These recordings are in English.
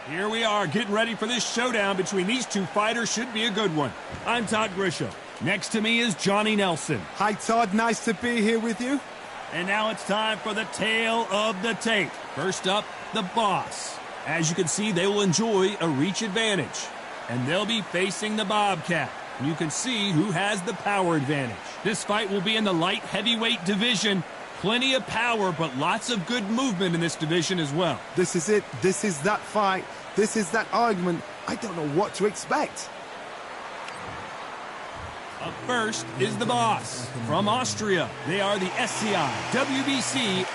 Here we are, getting ready for this showdown between these two fighters. Should be a good one. I'm Todd Grisham. Next to me is Johnny Nelson. Hi, Todd. Nice to be here with you. And now it's time for the tale of the tape. First up, the Boss. As you can see, they will enjoy a reach advantage. And they'll be facing the Bobcat. You can see who has the power advantage. This fight will be in the light heavyweight division. Plenty of power, but lots of good movement in this division as well. This is it. This is that fight. This is that argument. I don't know what to expect. Up first is the Boss from Austria. They are the SCI WBC.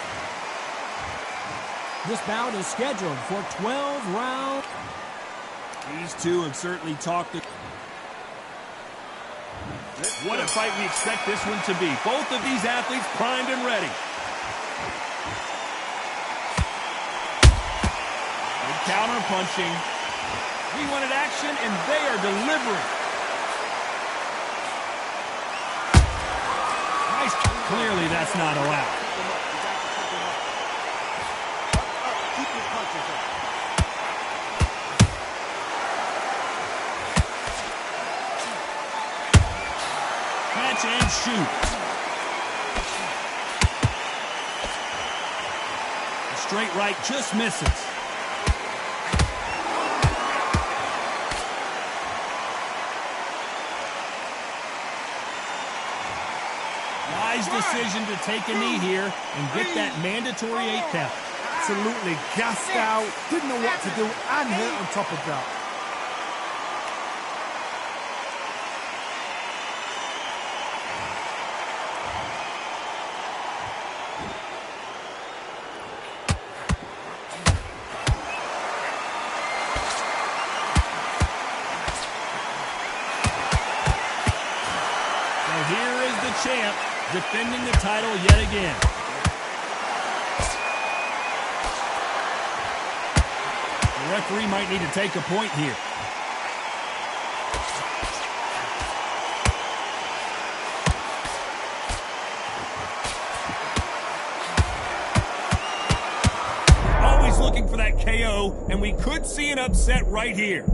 This bout is scheduled for 12 rounds. These two have certainly talked. What a fight we expect this one to be. Both of these athletes primed and ready. Good counter punching. We wanted action, and they are delivering. Nice. Clearly, that's not allowed. Keep your punches up. Catch and shoot. A straight right just misses. Wise decision to take a knee here and get that mandatory 8 count. Absolutely gassed out. Didn't know what to do and hurt on top of that. Here is the champ defending the title yet again. The referee might need to take a point here. Always looking for that KO, and we could see an upset right here.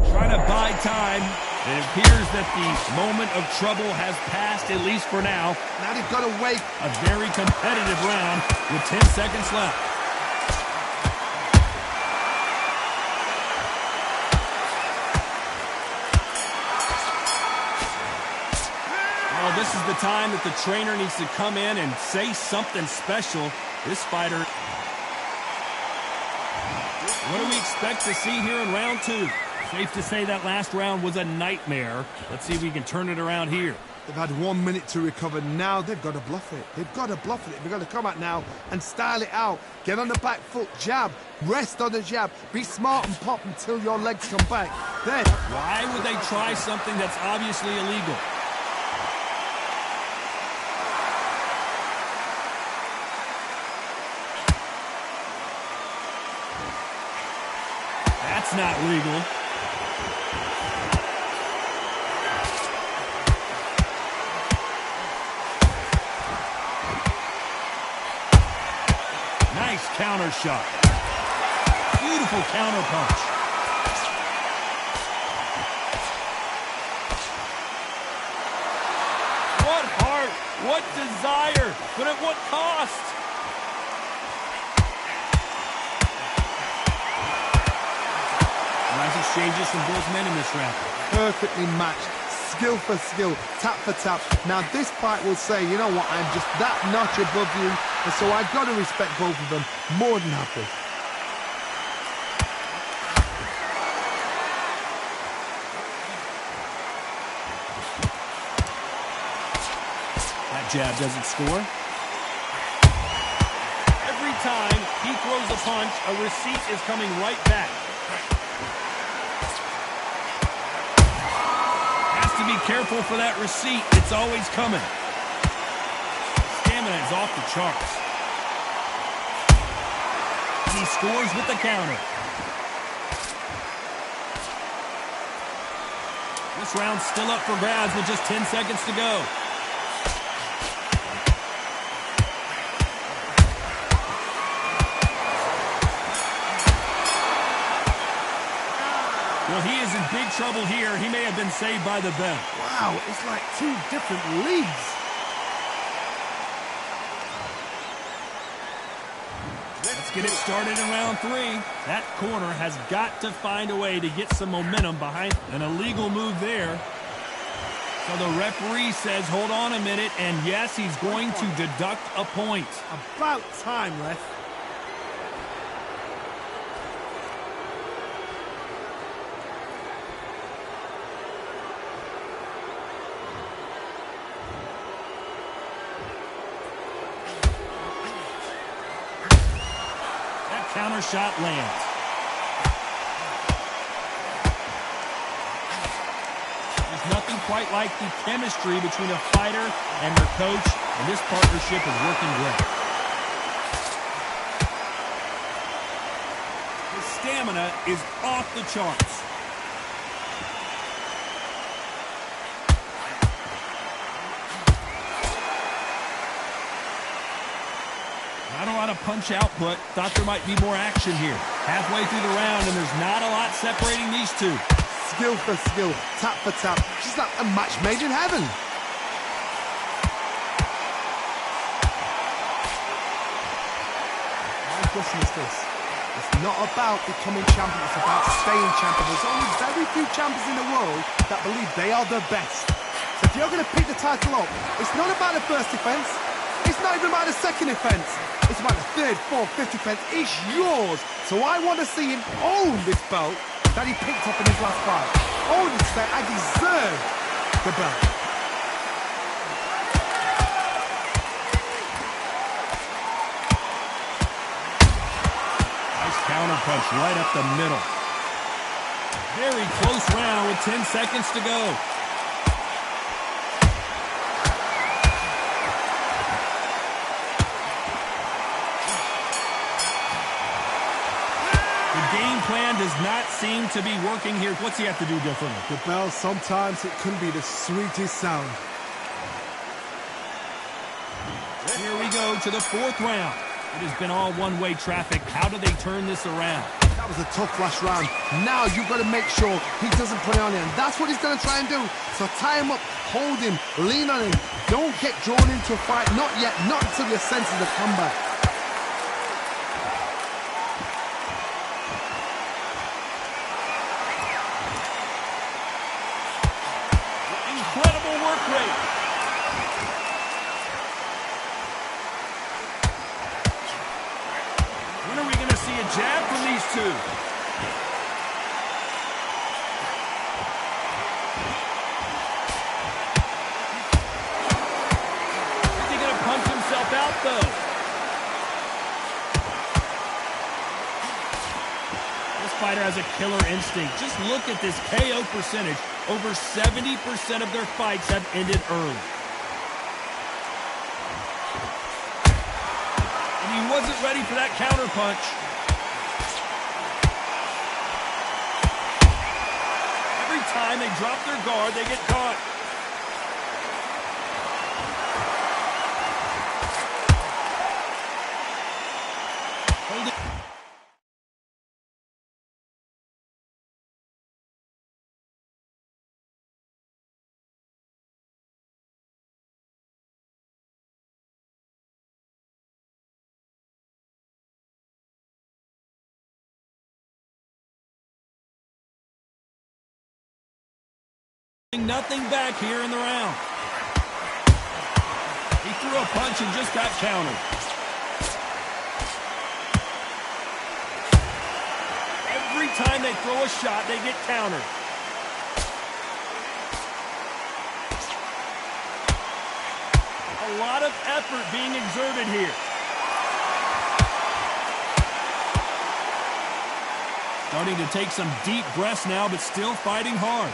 Trying to buy time. It appears that the moment of trouble has passed, at least for now. Now they've got to wait. A very competitive round with 10 seconds left. Well, this is the time that the trainer needs to come in and say something special. This fighter... What do we expect to see here in round 2? Safe to say that last round was a nightmare. Let's see if we can turn it around here. They've had 1 minute to recover. Now they've got to bluff it. They've got to bluff it. They've got to come out now and style it out. Get on the back foot, jab, rest on the jab. Be smart and pop until your legs come back. Then, why would they try something that's obviously illegal? That's not legal. Nice counter shot. Beautiful counter punch. What heart, what desire, but at what cost? Nice exchanges from both men in this round. perfectly matched. Skill for skill, tap for tap. Now this fight will say, you know what, I'm just that notch above you, and so I've got to respect both of them more than happy. That jab doesn't score. Every time he throws a punch, a receipt is coming right back. To be careful for that receipt. It's always coming. Stamina is off the charts. He scores with the counter. This round's still up for grabs with just 10 seconds to go. trouble here. He may have been saved by the bell. Wow, it's like two different leagues. Let's get it started in round 3. That corner has got to find a way to get some momentum behind. An illegal move there. So the referee says, hold on a minute, and yes, he's going to deduct a point. About time, ref. That counter shot lands. Nothing quite like the chemistry between a fighter and their coach, and this partnership is working great. His stamina is off the charts. Not a lot of punch output. Thought there might be more action here. Halfway through the round, and there's not a lot separating these two. Skill for skill, tap for tap. She's like a match made in heaven. My question is this. It's not about becoming champion, it's about staying champion. There's only very few champions in the world that believe they are the best. So if you're going to pick the title up, it's not about the first defense. It's not even about the second defense. It's about the third, fourth, fifth defense. It's yours. So I want to see him own this belt that he picked up in his last fight. Oh, this say I deserve the belt. Nice counter punch right up the middle. Very close round with 10 seconds to go. Plan does not seem to be working here. What's he have to do differently? The bell, sometimes it can be the sweetest sound. Here we go to the 4th round. It has been all one-way traffic. How do they turn this around? That was a tough last round. Now you've got to make sure he doesn't put it on him. That's what he's going to try and do. So tie him up, hold him, lean on him. Don't get drawn into a fight. Not yet. Not until your senses have come back. Incredible work rate. When are we going to see a jab from these two? Is he going to punch himself out, though? This fighter has a killer instinct. Just look at this KO percentage. Over 70% of their fights have ended early. And he wasn't ready for that counter punch. Every time they drop their guard, they get caught. Hold it. Nothing back here in the round. He threw a punch and just got countered. Every time they throw a shot, they get countered. A lot of effort being exerted here. Starting to take some deep breaths now, but still fighting hard.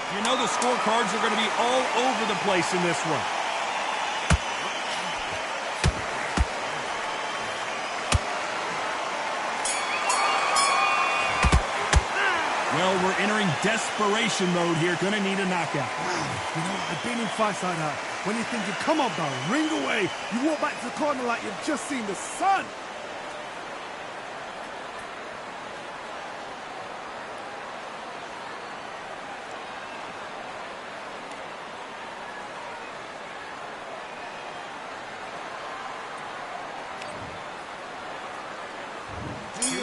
You know the scorecards are going to be all over the place in this one. Well, we're entering desperation mode here. Going to need a knockout. Wow, you know, I've been in fights like that. When you're thinking, come on, bro, ring away. You walk back to the corner like you've just seen the sun.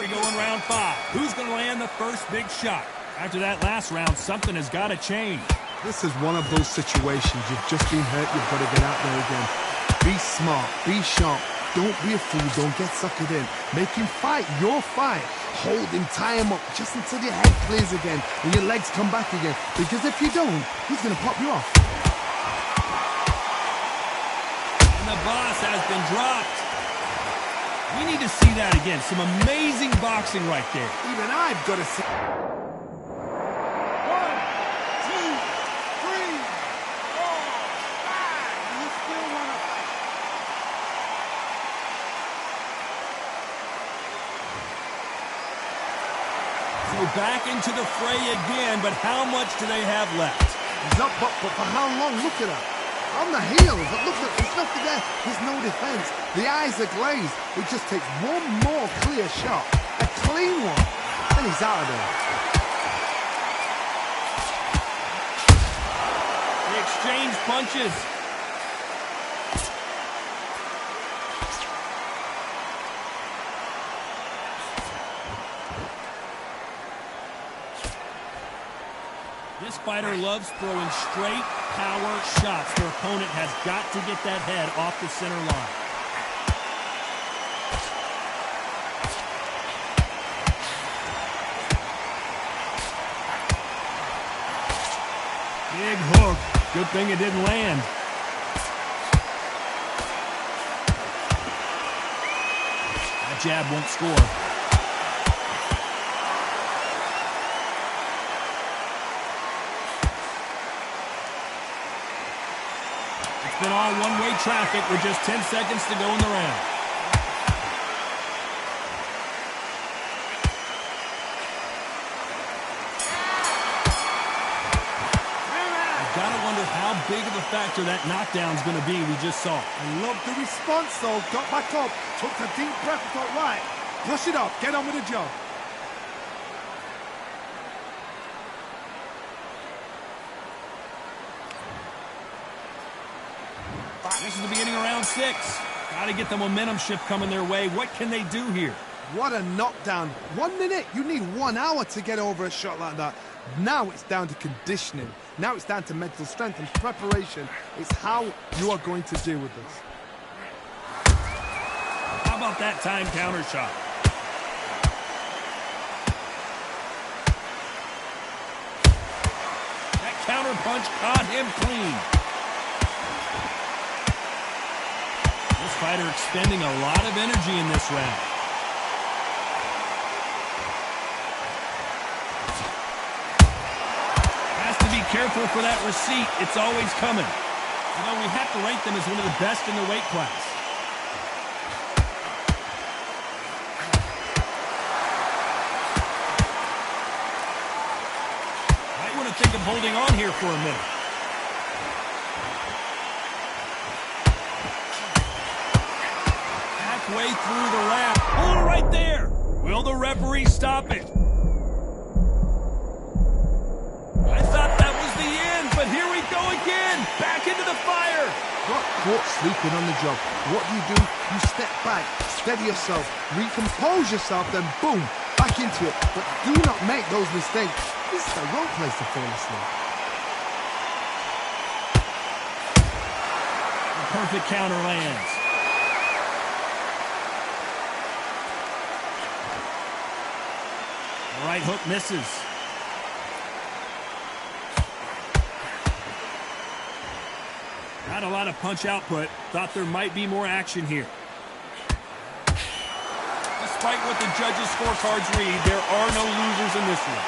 we go in round 5. Who's going to land the first big shot? After that last round, something has got to change. This is one of those situations. You've just been hurt. You've got to get out there again. Be smart. Be sharp. Don't be a fool. Don't get suckered in. Make him fight your fight. Hold him, tie him up just until your head clears again and your legs come back again. Because if you don't, he's going to pop you off. And the boss has been dropped. We need to see that again. Some amazing boxing right there. Even I've got to see. 1, 2, 3, 4, 5. You still want to fight. So back into the fray again, but how much do they have left? He's up, but for how long? Look at him. On the heels, but look at, there's nothing there. There's no defense. The eyes are glazed. It just takes one more clear shot. A clean one. And he's out of there. They exchange punches. This fighter loves throwing straight power shots. Their opponent has got to get that head off the center line. Big hook. Good thing it didn't land. That jab won't score. It's been all one-way traffic with just 10 seconds to go in the round. I've got to wonder how big of a factor that knockdown's going to be we just saw. I love the response, though. Got back up, took a deep breath, thought, right, brush it off, get on with the job. This is the beginning of round 6. Got to get the momentum shift coming their way. What can they do here? What a knockdown. 1 minute. You need 1 hour to get over a shot like that. Now it's down to conditioning. Now it's down to mental strength and preparation. It's how you are going to deal with this. How about that time counter shot? That counter punch caught him clean. This fighter expending a lot of energy in this round. Has to be careful for that receipt. It's always coming. You know, we have to rate them as one of the best in the weight class. Might want to think of holding on here for a minute. Way through the round. Oh, right there. Will the referee stop it? I thought that was the end, but here we go again. Back into the fire. Got caught sleeping on the job. What do? You step back, steady yourself, recompose yourself, then boom, back into it. But do not make those mistakes. This is the wrong place to fall asleep. The perfect counter lands. The right hook misses. Not a lot of punch output. Thought there might be more action here. Despite what the judges' scorecards read, there are no losers in this one.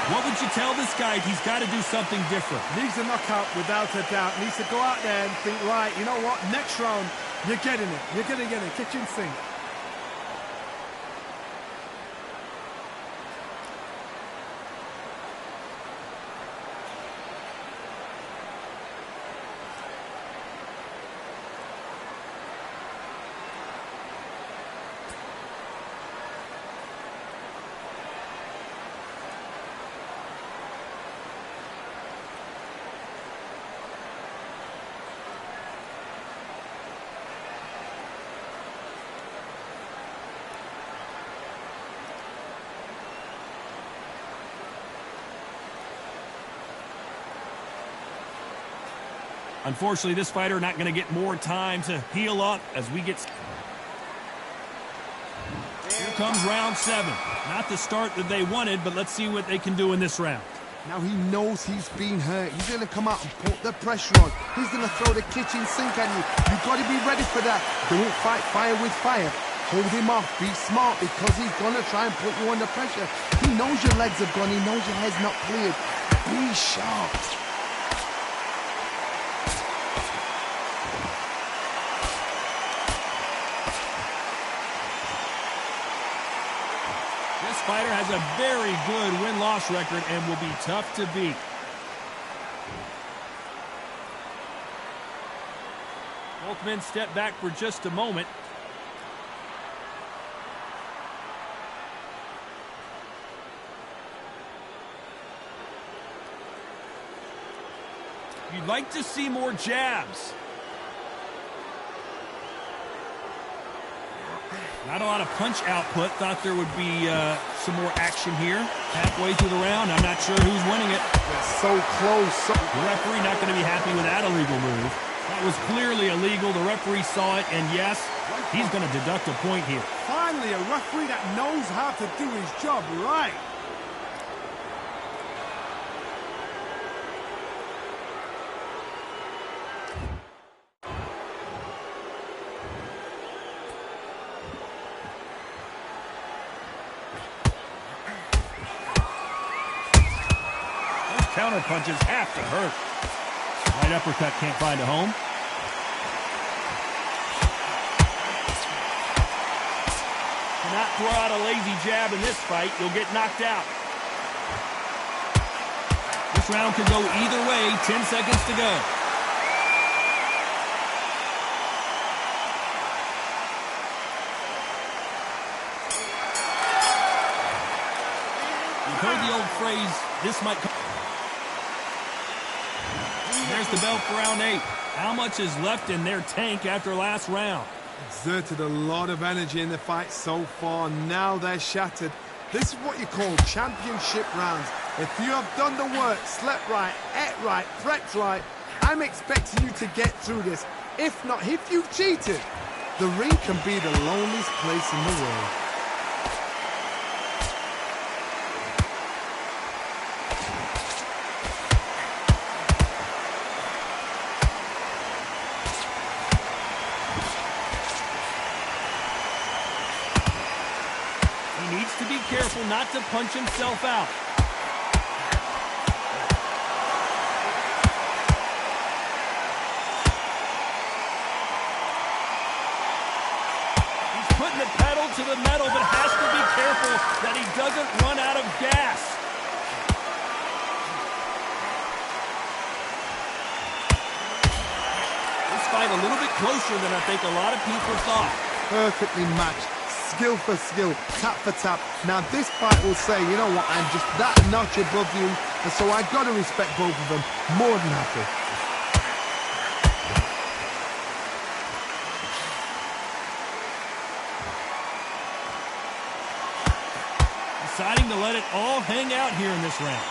What would you tell this guy? He's got to do something different. Needs a knockout without a doubt. Needs to go out there and think, right, you know what? Next round, you're getting it. You're going to get it. Kitchen sink. Unfortunately, this fighter not going to get more time to heal up as we get... Here comes round 7. Not the start that they wanted, but let's see what they can do in this round. Now he knows he's been hurt. He's going to come out and put the pressure on. He's going to throw the kitchen sink at you. You've got to be ready for that. Don't fight fire with fire. Hold him off. Be smart because he's going to try and put you under pressure. He knows your legs have gone. He knows your head's not cleared. Be sharp. This fighter has a very good win-loss record and will be tough to beat. Both men step back for just a moment. You'd like to see more jabs. Not a lot of punch output. Thought there would be some more action here. Halfway through the round, I'm not sure who's winning it. They're so close. The referee not going to be happy with that illegal move. That was clearly illegal. The referee saw it, and yes, he's going to deduct a point here. Finally, a referee that knows how to do his job right. Counter punches have to hurt. Right uppercut can't find a home. Cannot throw out a lazy jab in this fight. You'll get knocked out. This round could go either way. 10 seconds to go. You've heard the old phrase, this might come. There's the bell for round 8. How much is left in their tank after last round? Exerted a lot of energy in the fight so far. Now they're shattered. This is what you call championship rounds. If you have done the work, slept right, ate right, prepped right, I'm expecting you to get through this. If not, if you've cheated, the ring can be the loneliest place in the world. Careful not to punch himself out. He's putting the pedal to the metal, but has to be careful that he doesn't run out of gas. This fight a little bit closer than I think a lot of people thought. Perfectly matched. Skill for skill, tap for tap. Now this fight will say, you know what, I'm just that notch above you, and so I got to respect both of them. More than happy. Deciding to let it all hang out here in this round.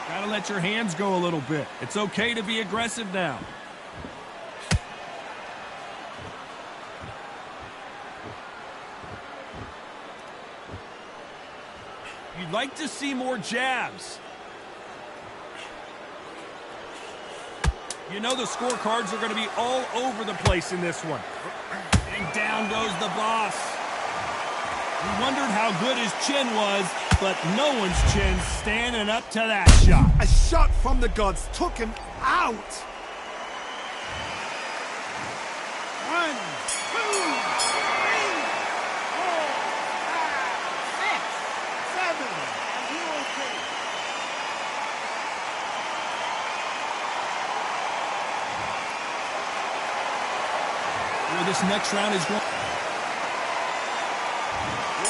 Gotta let your hands go a little bit. It's okay to be aggressive now. You'd like to see more jabs. You know the scorecards are going to be all over the place in this one. And down goes the boss. We wondered how good his chin was, but no one's chin's standing up to that shot. A shot from the gods took him out. 1, 2, 3, 4, 5, 6, 7. This next round is going.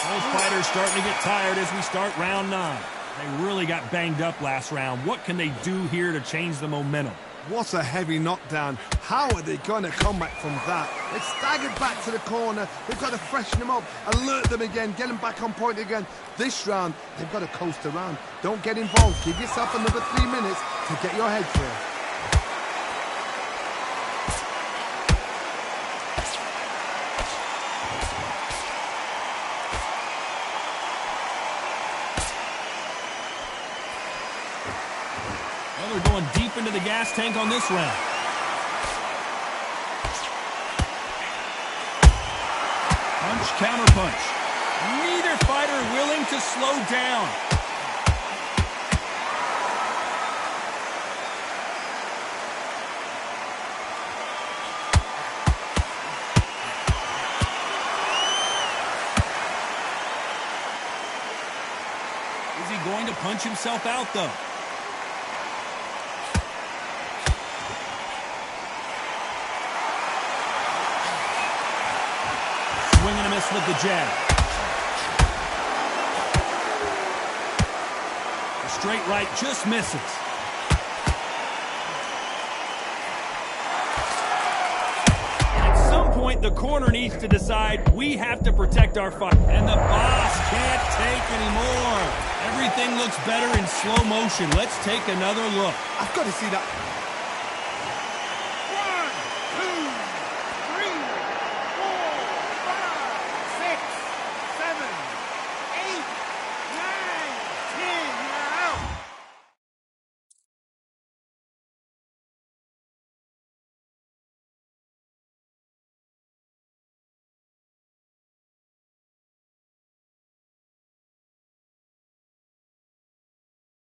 Both fighters starting to get tired as we start round 9. They really got banged up last round. What can they do here to change the momentum? What a heavy knockdown. How are they going to come back from that? They've staggered back to the corner. They've got to freshen them up, alert them again, get them back on point again. This round, they've got to coast around. Don't get involved. Give yourself another 3 minutes to get your head clear. Well, they're going deep into the gas tank on this round. Punch, counter punch. Neither fighter willing to slow down. Is he going to punch himself out, though? Swing and a miss with the jab. The straight right just misses. At some point, the corner needs to decide we have to protect our fight. And the boss can't take anymore. Everything looks better in slow motion. Let's take another look. I've got to see that